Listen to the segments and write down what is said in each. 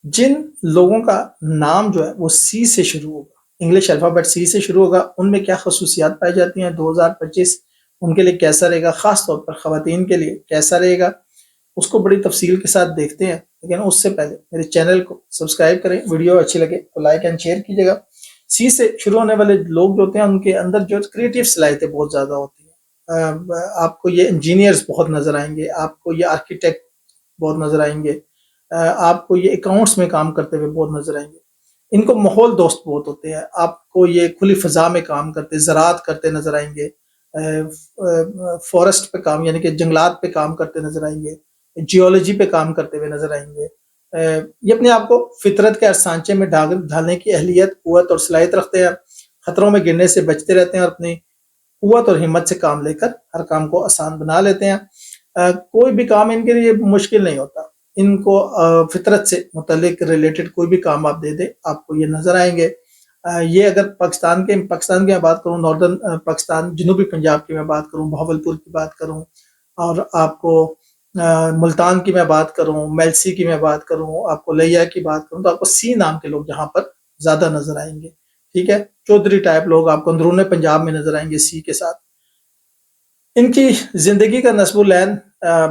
جن لوگوں کا نام جو ہے وہ سی سے شروع ہوگا، انگلش الفابیٹ سی سے شروع ہوگا، ان میں کیا خصوصیات پائی جاتی ہیں، 2025 ان کے لیے کیسا رہے گا، خاص طور پر خواتین کے لیے کیسا رہے گا، اس کو بڑی تفصیل کے ساتھ دیکھتے ہیں۔ لیکن اس سے پہلے میرے چینل کو سبسکرائب کریں، ویڈیو اچھی لگے تو لائک اینڈ شیئر کیجیے گا۔ سی سے شروع ہونے والے لوگ جو ہوتے ہیں ان کے اندر جو کریٹیو صلاحیتیں بہت زیادہ ہوتی ہیں۔ آپ کو یہ انجینئرز بہت نظر آئیں گے، آپ کو یہ آرکیٹیکٹ بہت نظر آئیں گے، آپ کو یہ اکاؤنٹس میں کام کرتے ہوئے بہت نظر آئیں گے۔ ان کو ماحول دوست بہت ہوتے ہیں، آپ کو یہ کھلی فضا میں کام کرتے، زراعت کرتے نظر آئیں گے، فورسٹ پہ کام یعنی کہ جنگلات پہ کام کرتے نظر آئیں گے، جیولوجی پہ کام کرتے ہوئے نظر آئیں گے۔ یہ اپنے آپ کو فطرت کے سانچے میں ڈھالنے کی اہلیت، قوت اور صلاحیت رکھتے ہیں، خطروں میں گرنے سے بچتے رہتے ہیں اور اپنی قوت اور ہمت سے کام لے کر ہر کام کو آسان بنا لیتے ہیں۔ کوئی بھی کام ان کے لیے مشکل نہیں ہوتا، ان کو فطرت سے متعلق ریلیٹڈ کوئی بھی کام آپ دے دیں آپ کو یہ نظر آئیں گے۔ یہ اگر پاکستان کی میں بات کروں، ناردرن پاکستان، جنوبی پنجاب کی میں بات کروں، بہاولپور کی بات کروں، اور آپ کو ملتان کی میں بات کروں، میلسی کی میں بات کروں، آپ کو لیا کی بات کروں، تو آپ کو سی نام کے لوگ جہاں پر زیادہ نظر آئیں گے۔ ٹھیک ہے، چودھری ٹائپ لوگ آپ کو اندرون پنجاب میں نظر آئیں گے سی کے ساتھ۔ ان کی زندگی کا نصب العین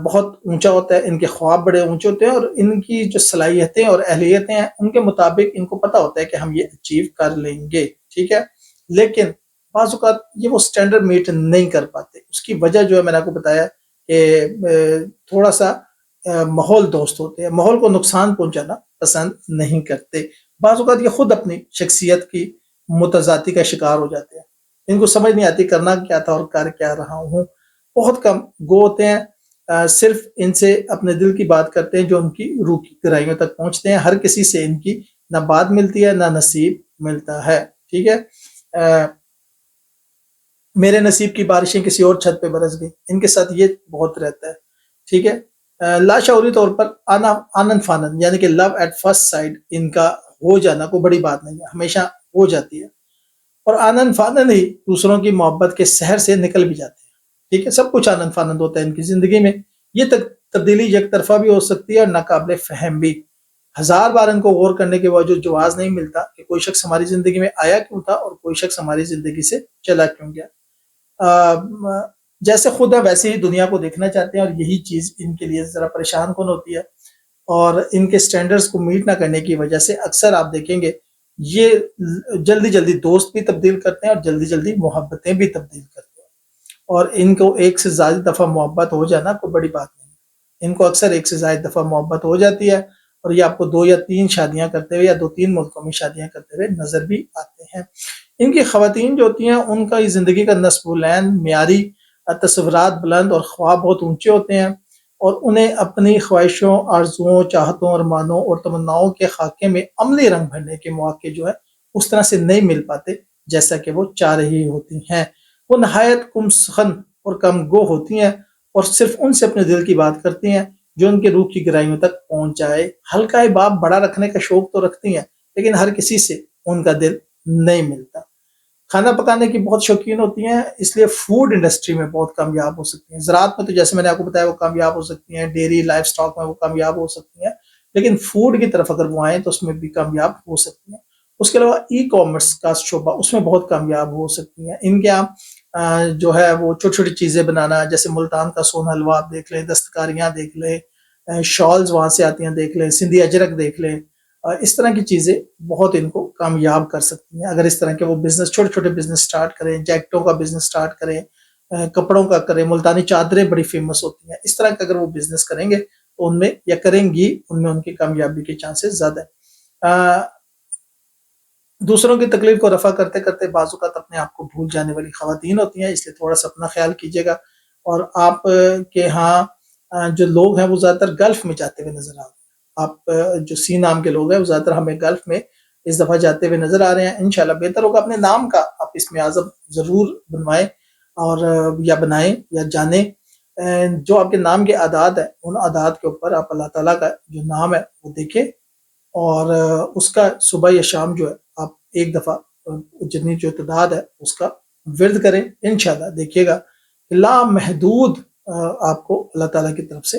بہت اونچا ہوتا ہے، ان کے خواب بڑے اونچے ہوتے ہیں، اور ان کی جو صلاحیتیں اور اہلیتیں ہیں ان کے مطابق ان کو پتہ ہوتا ہے کہ ہم یہ اچیو کر لیں گے۔ ٹھیک ہے، لیکن بعض اوقات یہ وہ سٹینڈرڈ میٹ نہیں کر پاتے۔ اس کی وجہ جو ہے میں نے آپ کو بتایا کہ تھوڑا سا ماحول دوست ہوتے ہیں، ماحول کو نقصان پہنچانا پسند نہیں کرتے۔ بعض اوقات یہ خود اپنی شخصیت کی متضادی کا شکار ہو جاتے ہیں، ان کو سمجھ نہیں آتی کرنا کیا تھا اور کر کیا رہا ہوں۔ بہت کم گو ہوتے ہیں، صرف ان سے اپنے دل کی بات کرتے ہیں جو ان کی روح کی گہرائیوں تک پہنچتے ہیں۔ ہر کسی سے ان کی نہ بات ملتی ہے نہ نصیب ملتا ہے۔ ٹھیک ہے، میرے نصیب کی بارشیں کسی اور چھت پہ برس گئی، ان کے ساتھ یہ بہت رہتا ہے۔ ٹھیک ہے، لاشعوری طور پر آنن فانن یعنی کہ لو ایٹ فرسٹ سائٹ ان کا ہو جانا کوئی بڑی بات نہیں ہے، ہمیشہ ہو جاتی ہے، اور آنن فانن ہی دوسروں کی محبت کے سحر سے نکل بھی جاتے ہیں۔ ٹھیک ہے، سب کچھ آنن فانن ہوتا ہے ان کی زندگی میں۔ یہ تبدیلی یک طرفہ بھی ہو سکتی ہے اور ناقابل فہم بھی۔ ہزار بار ان کو غور کرنے کے باوجود جواز نہیں ملتا کہ کوئی شخص ہماری زندگی میں آیا کیوں تھا اور کوئی شخص ہماری زندگی سے چلا کیوں گیا۔ جیسے خود ہے ویسے ہی دنیا کو دیکھنا چاہتے ہیں، اور یہی چیز ان کے لیے ذرا پریشان کن ہوتی ہے، اور ان کے سٹینڈرز کو میٹ نہ کرنے کی وجہ سے اکثر آپ دیکھیں گے یہ جلدی جلدی دوست بھی تبدیل کرتے ہیں اور جلدی جلدی محبتیں بھی تبدیل کرتے ہیں، اور ان کو ایک سے زائد دفعہ محبت ہو جانا کوئی بڑی بات نہیں ہے۔ ان کو اکثر ایک سے زائد دفعہ محبت ہو جاتی ہے، اور یہ آپ کو 2 یا 3 شادیاں کرتے ہوئے یا 2-3 ملکوں میں شادیاں کرتے ہوئے نظر بھی آتے ہیں۔ ان کی خواتین جو ہوتی ہیں ان کا یہ زندگی کا نصب العین معیاری، تصورات بلند اور خواب بہت اونچے ہوتے ہیں، اور انہیں اپنی خواہشوں، آرزوؤں، چاہتوں، ارمانوں اور تمناؤں کے خاکے میں عملی رنگ بھرنے کے مواقع جو ہے اس طرح سے نہیں مل پاتے جیسا کہ وہ چاہ رہی ہوتی ہیں۔ وہ نہایت کم سخن اور کم گو ہوتی ہیں، اور صرف ان سے اپنے دل کی بات کرتی ہیں جو ان کے روح کی گہرائیوں تک پہنچ جائے۔ ہلکا باب بڑا رکھنے کا شوق تو رکھتی ہیں، لیکن ہر کسی سے ان کا دل نہیں ملتا۔ کھانا پکانے کی بہت شوقین ہوتی ہیں، اس لیے فوڈ انڈسٹری میں بہت کامیاب ہو سکتی ہیں۔ زراعت میں تو جیسے میں نے آپ کو بتایا وہ کامیاب ہو سکتی ہیں، ڈیری لائف سٹاک میں وہ کامیاب ہو سکتی ہیں، لیکن فوڈ کی طرف اگر وہ آئیں تو اس میں بھی کامیاب ہو سکتی ہیں۔ اس کے علاوہ ای کامرس کا شعبہ اس میں بہت کامیاب ہو سکتی ہیں۔ ان کے یہاں جو ہے وہ چھوٹی چھوٹی چیزیں بنانا، جیسے ملتان کا سون حلوہ آپ دیکھ لیں، دستکاریاں دیکھ لیں، شالز وہاں سے آتی ہیں دیکھ لیں، سندھی اجرک دیکھ لیں، اس طرح کی چیزیں بہت ان کو کامیاب کر سکتی ہیں۔ اگر اس طرح کے وہ بزنس چھوٹے چھوٹے بزنس سٹارٹ کریں، جیکٹوں کا بزنس سٹارٹ کریں، کپڑوں کا کریں، ملتانی چادریں بڑی فیمس ہوتی ہیں، اس طرح کا اگر وہ بزنس کریں گے تو ان میں یا کریں گی ان میں ان کی کامیابی کے چانسز زیادہ ہیں۔ دوسروں کی تکلیف کو رفع کرتے کرتے بعض اوقات اپنے آپ کو بھول جانے والی خواتین ہوتی ہیں، اس لیے تھوڑا سا اپنا خیال کیجیے گا۔ اور آپ کے ہاں جو لوگ ہیں وہ زیادہ تر گلف میں جاتے ہوئے نظر آ رہے ہیں۔ آپ جو سی نام کے لوگ ہیں وہ زیادہ تر ہمیں گلف میں اس دفعہ جاتے ہوئے نظر آ رہے ہیں۔ انشاءاللہ بہتر ہوگا اپنے نام کا آپ اسم اعظم ضرور بنوائیں، اور یا بنائیں یا جانیں۔ جو آپ کے نام کے اعداد ہیں ان اعداد کے اوپر آپ اللہ تعالیٰ کا جو نام ہے وہ دیکھیں، اور اس کا صبح یا شام جو ہے آپ ایک دفعہ جتنی جو تعداد ہے اس کا ورد کریں۔ انشاءاللہ دیکھیے گا کہ لامحدود آپ کو اللہ تعالیٰ کی طرف سے